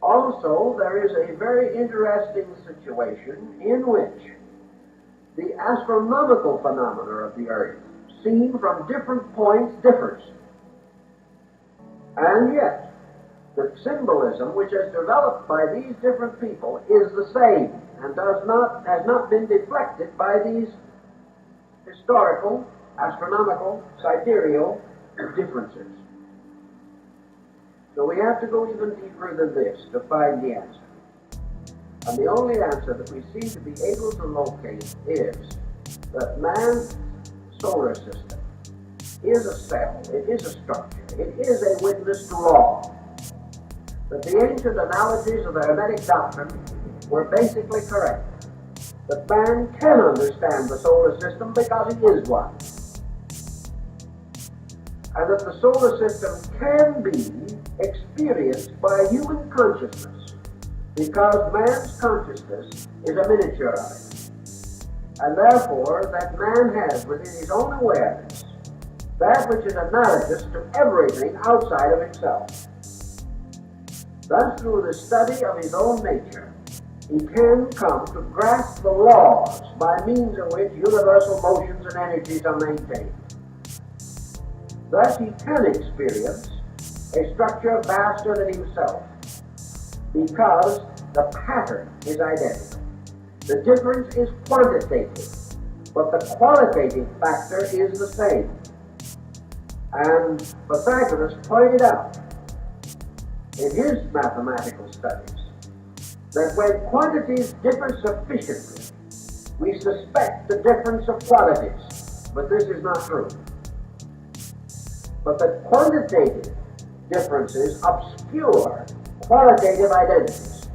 Also, there is a very interesting situation in which the astronomical phenomena of the Earth, seen from different points, differs. And yet, the symbolism which is developed by these different people is the same and has not been deflected by these historical, astronomical, sidereal differences. So we have to go even deeper than this to find the answer. And the only answer that we seem to be able to locate is that man's solar system is a cell, it is a structure, it is a witness to law. That the ancient analogies of the Hermetic doctrine were basically correct. That man can understand the solar system because he is one. And that the solar system can be experienced by human consciousness because man's consciousness is a miniature of it. And therefore, that man has within his own awareness that which is analogous to everything outside of himself. Thus, through the study of his own nature, he can come to grasp the laws by means of which universal motions and energies are maintained. Thus, he can experience a structure vaster than himself, because the pattern is identical. The difference is quantitative, but the qualitative factor is the same. And Pythagoras pointed out in his mathematical studies that when quantities differ sufficiently, we suspect the difference of qualities, but this is not true. But that quantitative differences obscure qualitative identities.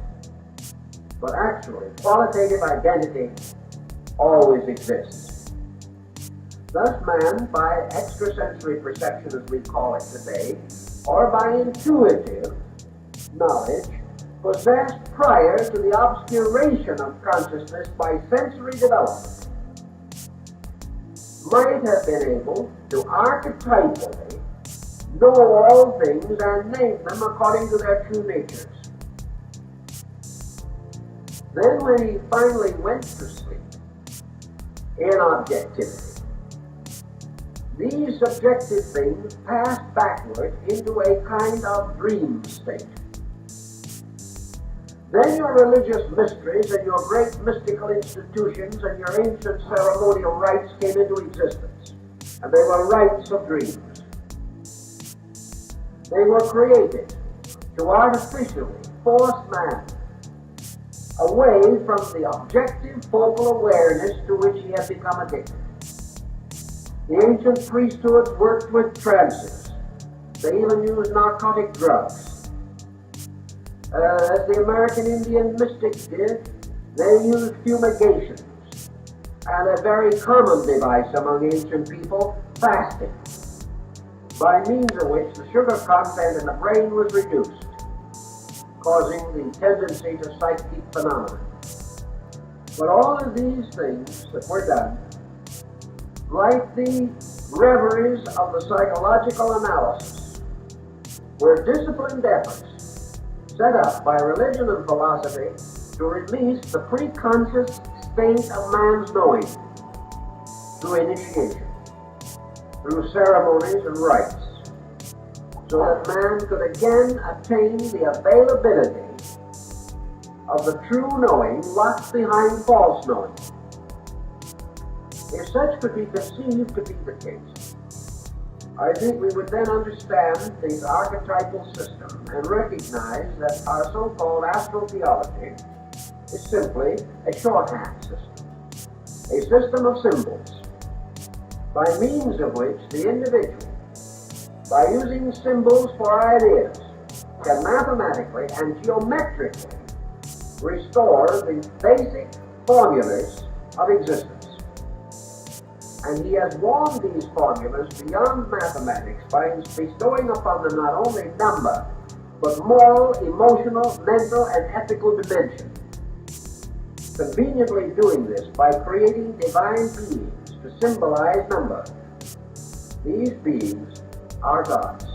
But actually, qualitative identity always exists. Thus, man, by extrasensory perception, as we call it today, or by intuitive knowledge, possessed prior to the obscuration of consciousness by sensory development, might have been able to archetypally know all things and name them according to their true natures. Then when he finally went to sleep in objectivity, these subjective things passed backward into a kind of dream state. Then your religious mysteries and your great mystical institutions and your ancient ceremonial rites came into existence, and they were rites of dreams. They were created to artificially force man away from the objective focal awareness to which he had become addicted. The ancient priesthoods worked with trances. They even used narcotic drugs. As the American Indian mystics did, they used fumigations. And a very common device among ancient people, fasting, by means of which the sugar content in the brain was reduced, causing the tendency to psychic phenomena. But all of these things that were done, like the reveries of the psychological analysis, were disciplined efforts set up by religion and philosophy to release the preconscious state of man's knowing through initiation, through ceremonies and rites, so that man could again attain the availability of the true knowing locked behind false knowing. If such could be conceived to be the case, I think we would then understand the archetypal system and recognize that our so-called astrotheology is simply a shorthand system, a system of symbols, by means of which the individual, by using symbols for ideas, can mathematically and geometrically restore the basic formulas of existence. And he has warmed these formulas beyond mathematics by bestowing upon them not only number, but moral, emotional, mental, and ethical dimension. Conveniently doing this by creating divine beings to symbolize number. These beings are gods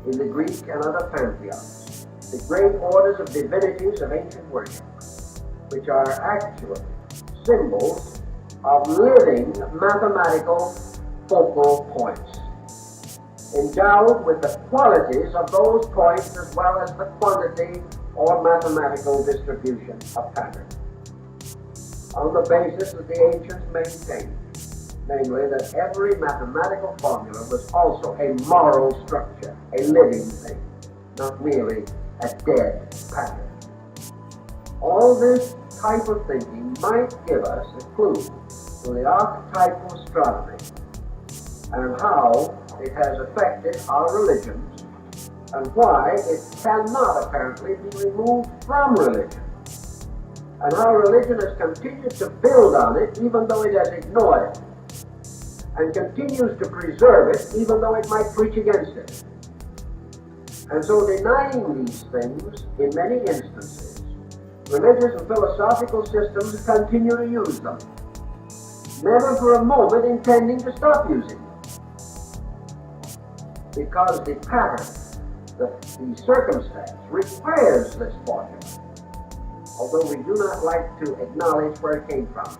in the Greek and other pantheons. the great orders of divinities of ancient worship, which are actually symbols of living mathematical focal points, endowed with the qualities of those points as well as the quantity or mathematical distribution of pattern, on the basis that the ancients maintained, namely that every mathematical formula was also a moral structure, a living thing, not merely a dead pattern. All this type of thinking might give us a clue to the archetypal astronomy and how it has affected our religions and why it cannot apparently be removed from religion, and how religion has continued to build on it even though it has ignored it, and continues to preserve it even though it might preach against it. And so denying these things in many instances, religious and philosophical systems continue to use them, never for a moment intending to stop using them. Because the pattern, the circumstance requires this formula, although we do not like to acknowledge where it came from.